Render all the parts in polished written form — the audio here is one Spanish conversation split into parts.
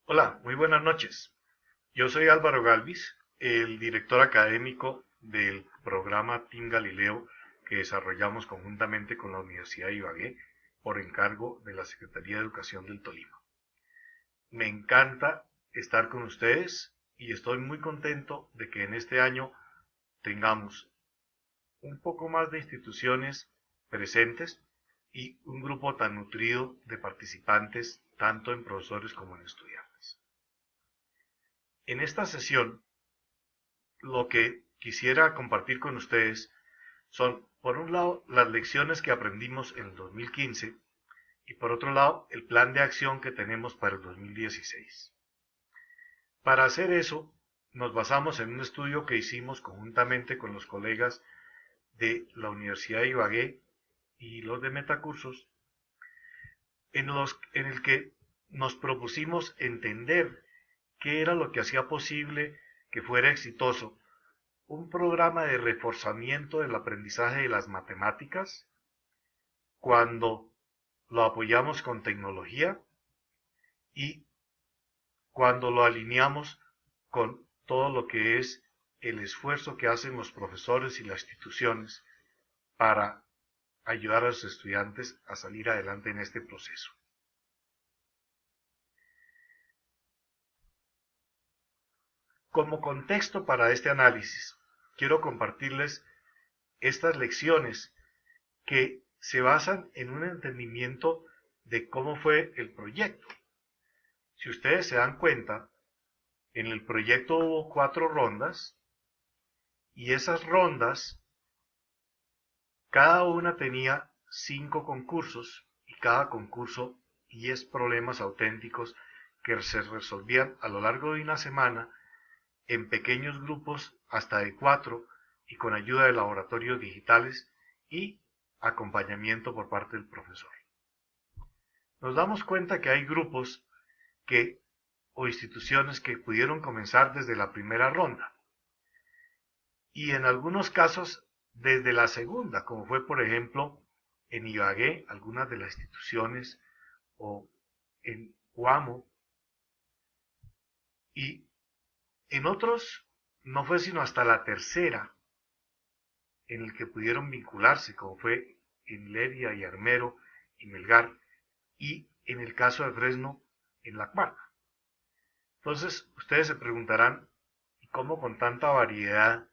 Hola, muy buenas noches. Yo soy Álvaro Galvis, el director académico del programa Team Galileo que desarrollamos conjuntamente con la Universidad de Ibagué por encargo de la Secretaría de Educación del Tolima. Me encanta estar con ustedes y estoy muy contento de que en este año tengamos un poco más de instituciones presentes y un grupo tan nutrido de participantes, tanto en profesores como en estudiantes. En esta sesión lo que quisiera compartir con ustedes son, por un lado, las lecciones que aprendimos en el 2015 y por otro lado, el plan de acción que tenemos para el 2016. Para hacer eso, nos basamos en un estudio que hicimos conjuntamente con los colegas de la Universidad de Ibagué y los de Metacursos, en el que nos propusimos entender qué era lo que hacía posible que fuera exitoso un programa de reforzamiento del aprendizaje de las matemáticas cuando lo apoyamos con tecnología y cuando lo alineamos con todo lo que es el esfuerzo que hacen los profesores y las instituciones para ayudar a los estudiantes a salir adelante en este proceso. Como contexto para este análisis, quiero compartirles estas lecciones que se basan en un entendimiento de cómo fue el proyecto. Si ustedes se dan cuenta, en el proyecto hubo 4 rondas y esas rondas, cada una tenía 5 concursos y cada concurso 10 problemas auténticos que se resolvían a lo largo de una semana en pequeños grupos hasta de 4 y con ayuda de laboratorios digitales y acompañamiento por parte del profesor. Nos damos cuenta que hay grupos que o instituciones que pudieron comenzar desde la primera ronda y en algunos casos desde la segunda, como fue por ejemplo en Ibagué, algunas de las instituciones o en Guamo, y en otros no fue sino hasta la tercera en el que pudieron vincularse, como fue en Leria y Armero y Melgar, y en el caso de Fresno en la cuarta. Entonces, ustedes se preguntarán, ¿cómo con tanta variedad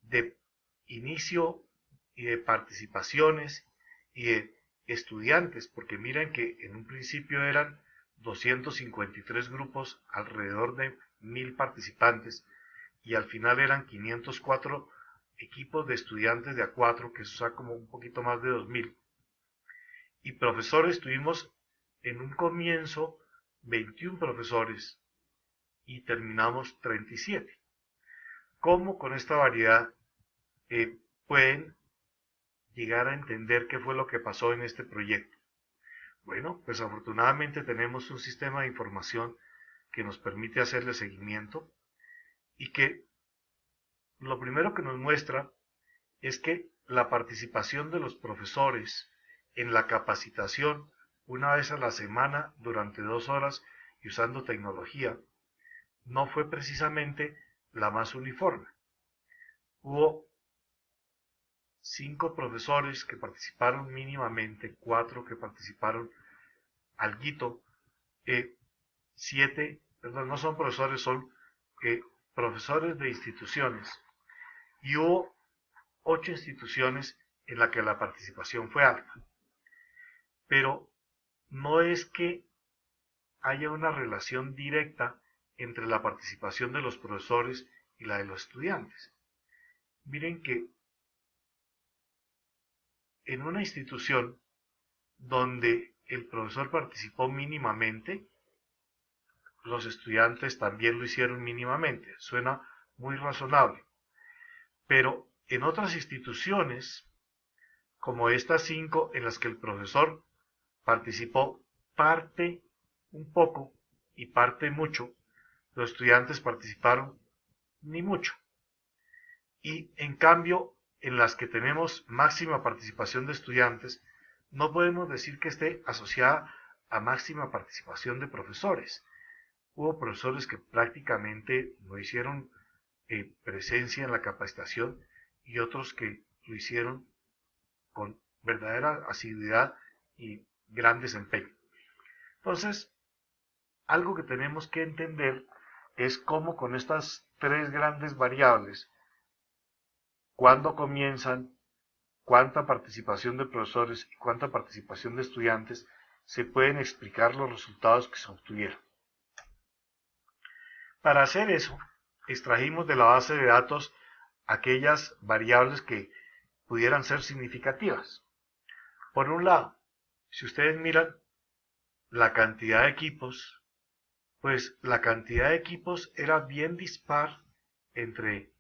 de inicio y de participaciones y de estudiantes? Porque miren que en un principio eran 253 grupos, alrededor de 1000 participantes, y al final eran 504 equipos de estudiantes de A4, que eso es como un poquito más de 2000. Y profesores tuvimos en un comienzo 21 profesores y terminamos 37. ¿Cómo con esta variedad pueden llegar a entender qué fue lo que pasó en este proyecto? Bueno, pues afortunadamente tenemos un sistema de información que nos permite hacerle seguimiento y que lo primero que nos muestra es que la participación de los profesores en la capacitación una vez a la semana durante 2 horas y usando tecnología no fue precisamente la más uniforme. Hubo 5 profesores que participaron mínimamente, 4 que participaron alguito, 7, perdón, no son profesores, son profesores de instituciones, y hubo 8 instituciones en las que la participación fue alta. Pero no es que haya una relación directa entre la participación de los profesores y la de los estudiantes. Miren que en una institución donde el profesor participó mínimamente, los estudiantes también lo hicieron mínimamente. Suena muy razonable. Pero en otras instituciones, como estas 5 en las que el profesor participó parte un poco y parte mucho, los estudiantes participaron ni mucho. Y en cambio, en las que tenemos máxima participación de estudiantes, no podemos decir que esté asociada a máxima participación de profesores. hubo profesores que prácticamente no hicieron presencia en la capacitación y otros que lo hicieron con verdadera asiduidad y gran desempeño. Entonces, algo que tenemos que entender es cómo con estas tres grandes variables, cuándo comienzan, cuánta participación de profesores y cuánta participación de estudiantes, se pueden explicar los resultados que se obtuvieron. Para hacer eso, extrajimos de la base de datos aquellas variables que pudieran ser significativas. Por un lado, si ustedes miran la cantidad de equipos, pues la cantidad de equipos era bien dispar entre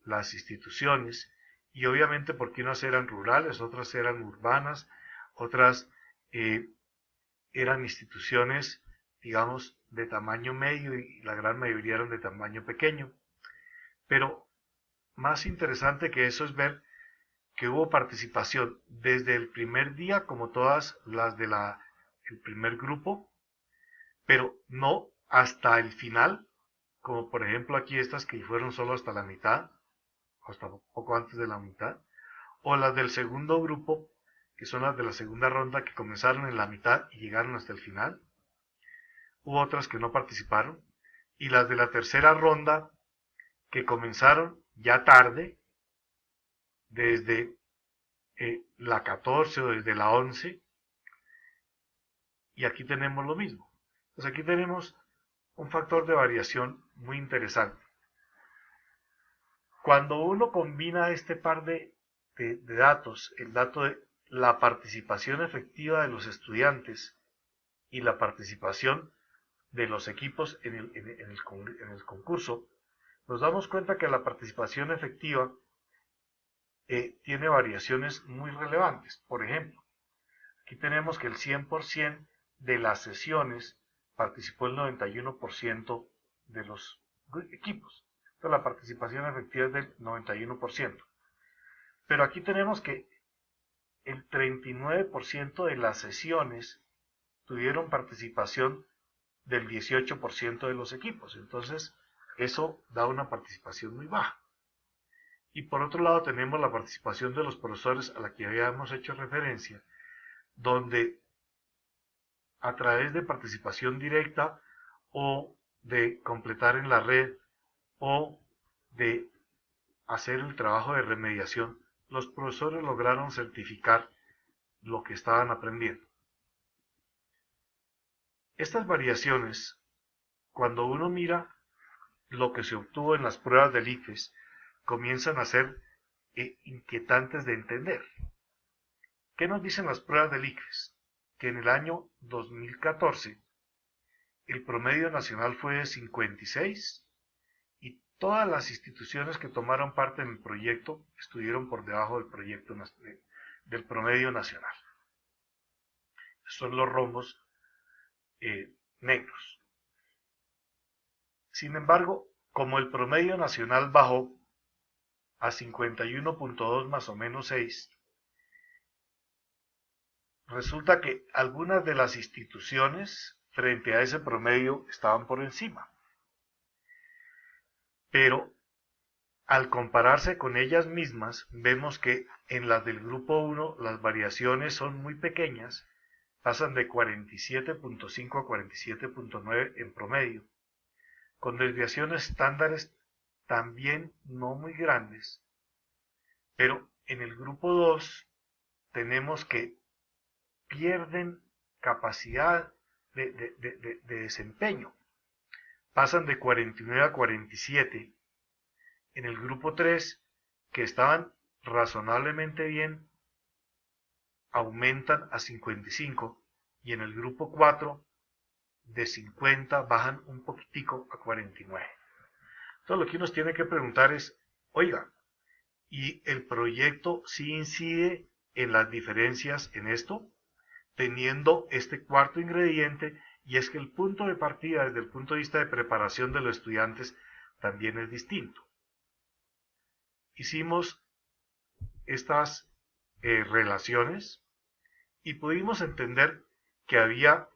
las instituciones y obviamente porque unas eran rurales, otras eran urbanas, otras eran instituciones, digamos, de tamaño medio y la gran mayoría eran de tamaño pequeño. Pero más interesante que eso es ver que hubo participación desde el primer día, como todas las del primer grupo, pero no hasta el final, como por ejemplo aquí estas que fueron solo hasta la mitad, hasta poco antes de la mitad, o las del segundo grupo, que son las de la segunda ronda, que comenzaron en la mitad y llegaron hasta el final. Hubo otras que no participaron, y las de la tercera ronda, que comenzaron ya tarde, desde la 14 o desde la 11, y aquí tenemos lo mismo. Entonces aquí tenemos un factor de variación muy interesante. Cuando uno combina este par de datos, el dato de la participación efectiva de los estudiantes y la participación de los equipos en el concurso, nos damos cuenta que la participación efectiva tiene variaciones muy relevantes. Por ejemplo, aquí tenemos que el 100% de las sesiones participó el 91% de los equipos. Entonces la participación efectiva es del 91%. Pero aquí tenemos que el 39% de las sesiones tuvieron participación del 18% de los equipos. Entonces, eso da una participación muy baja. Y por otro lado tenemos la participación de los profesores a la que habíamos hecho referencia, donde a través de participación directa o de completar en la red o de hacer el trabajo de remediación, los profesores lograron certificar lo que estaban aprendiendo. Estas variaciones, cuando uno mira lo que se obtuvo en las pruebas del ICFES, comienzan a ser inquietantes de entender. ¿Qué nos dicen las pruebas del ICFES? Que en el año 2014 el promedio nacional fue de 56 y todas las instituciones que tomaron parte en el proyecto estuvieron por debajo del promedio nacional. Son los rombos negros. Sin embargo, como el promedio nacional bajó a 51.2 más o menos 6, resulta que algunas de las instituciones frente a ese promedio estaban por encima. Pero al compararse con ellas mismas, vemos que en las del grupo 1 las variaciones son muy pequeñas, pasan de 47.5 a 47.9 en promedio, con desviaciones estándares también no muy grandes, pero en el grupo 2 tenemos que pierden capacidad de desempeño, pasan de 49 a 47. En el grupo 3, que estaban razonablemente bien, aumentan a 55, y en el grupo 4, de 50 bajan un poquitico a 49. Entonces lo que uno tiene que preguntar es, oiga, ¿y el proyecto sí incide en las diferencias en esto? Teniendo este cuarto ingrediente, y es que el punto de partida desde el punto de vista de preparación de los estudiantes también es distinto. Hicimos estas relaciones y pudimos entender que había,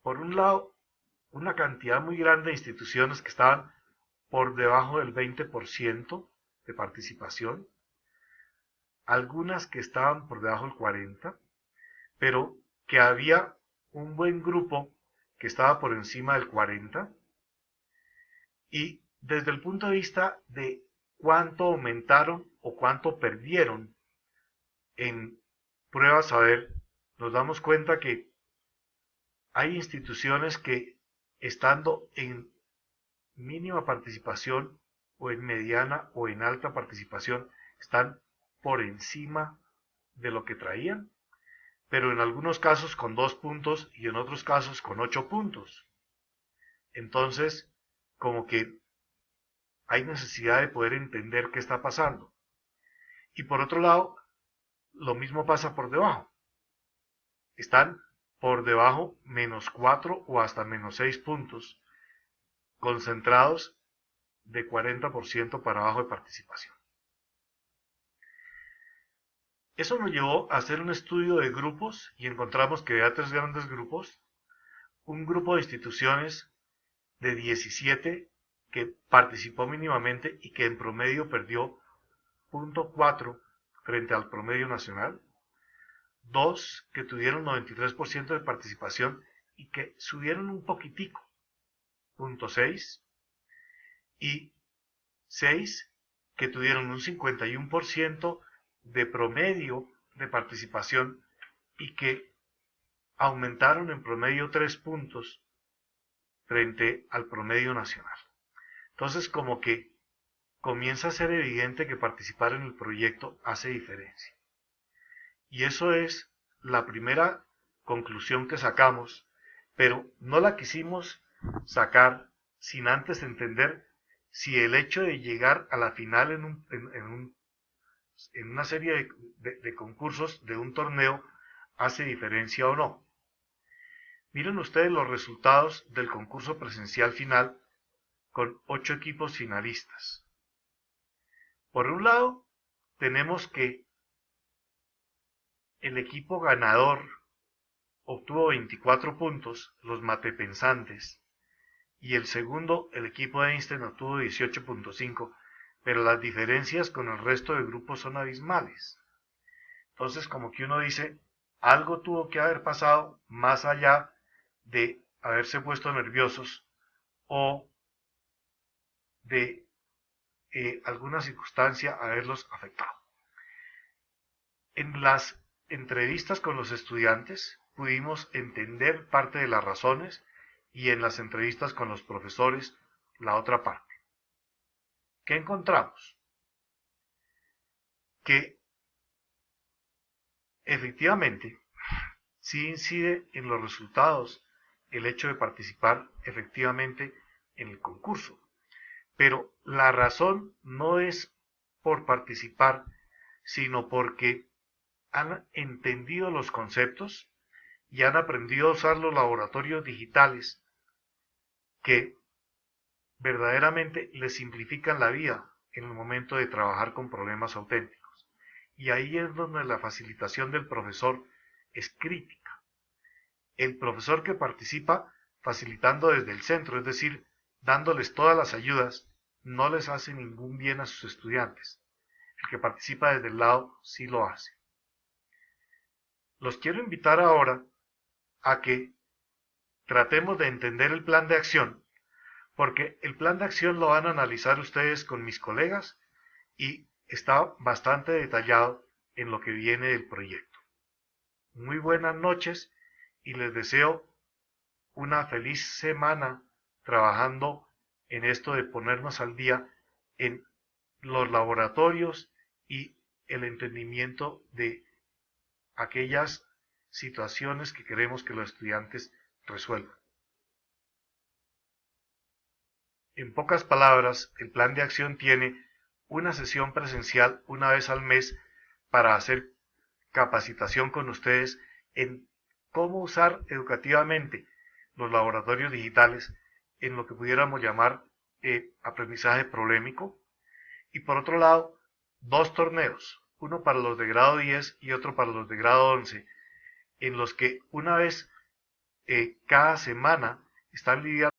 por un lado, una cantidad muy grande de instituciones que estaban por debajo del 20% de participación, algunas que estaban por debajo del 40%, pero que había un buen grupo que estaba por encima del 40%, y desde el punto de vista de cuánto aumentaron o cuánto perdieron en pruebas a ver, nos damos cuenta que hay instituciones que, estando en mínima participación o en mediana o en alta participación, están por encima de lo que traían, pero en algunos casos con 2 puntos y en otros casos con 8 puntos. Entonces, como que hay necesidad de poder entender qué está pasando. Y por otro lado, lo mismo pasa por debajo. Están por debajo -4 o hasta -6 puntos, concentrados de 40% para abajo de participación. Eso nos llevó a hacer un estudio de grupos y encontramos que había 3 grandes grupos. Un grupo de instituciones de 17 que participó mínimamente y que en promedio perdió 0.4 frente al promedio nacional. 2 que tuvieron 93% de participación y que subieron un poquitico, 0.6. Y 6 que tuvieron un 51% de promedio de participación y que aumentaron en promedio 3 puntos frente al promedio nacional. Entonces, como que comienza a ser evidente que participar en el proyecto hace diferencia. Y eso es la primera conclusión que sacamos, pero no la quisimos sacar sin antes entender si el hecho de llegar a la final en una serie de concursos de un torneo hace diferencia o no. Miren ustedes los resultados del concurso presencial final con 8 equipos finalistas. Por un lado, tenemos que el equipo ganador obtuvo 24 puntos, los matepensantes, y el segundo, el equipo de Einstein, obtuvo 18.5, pero las diferencias con el resto de grupos son abismales. Entonces, como que uno dice, algo tuvo que haber pasado más allá de haberse puesto nerviosos o de alguna circunstancia haberlos afectado. En las entrevistas con los estudiantes pudimos entender parte de las razones y en las entrevistas con los profesores la otra parte. ¿Qué encontramos? Que efectivamente sí incide en los resultados el hecho de participar efectivamente en el concurso, pero la razón no es por participar, sino porque han entendido los conceptos y han aprendido a usar los laboratorios digitales que verdaderamente les simplifican la vida en el momento de trabajar con problemas auténticos. Y ahí es donde la facilitación del profesor es crítica. El profesor que participa facilitando desde el centro, es decir, dándoles todas las ayudas, no les hace ningún bien a sus estudiantes. El que participa desde el lado sí lo hace. Los quiero invitar ahora a que tratemos de entender el plan de acción, porque el plan de acción lo van a analizar ustedes con mis colegas y está bastante detallado en lo que viene del proyecto. Muy buenas noches y les deseo una feliz semana trabajando en esto de ponernos al día en los laboratorios y el entendimiento de aquellas situaciones que queremos que los estudiantes resuelvan. En pocas palabras, el plan de acción tiene una sesión presencial una vez al mes para hacer capacitación con ustedes en cómo usar educativamente los laboratorios digitales en lo que pudiéramos llamar aprendizaje problemático. Y por otro lado, 2 torneos, uno para los de grado 10 y otro para los de grado 11, en los que una vez cada semana están lidiando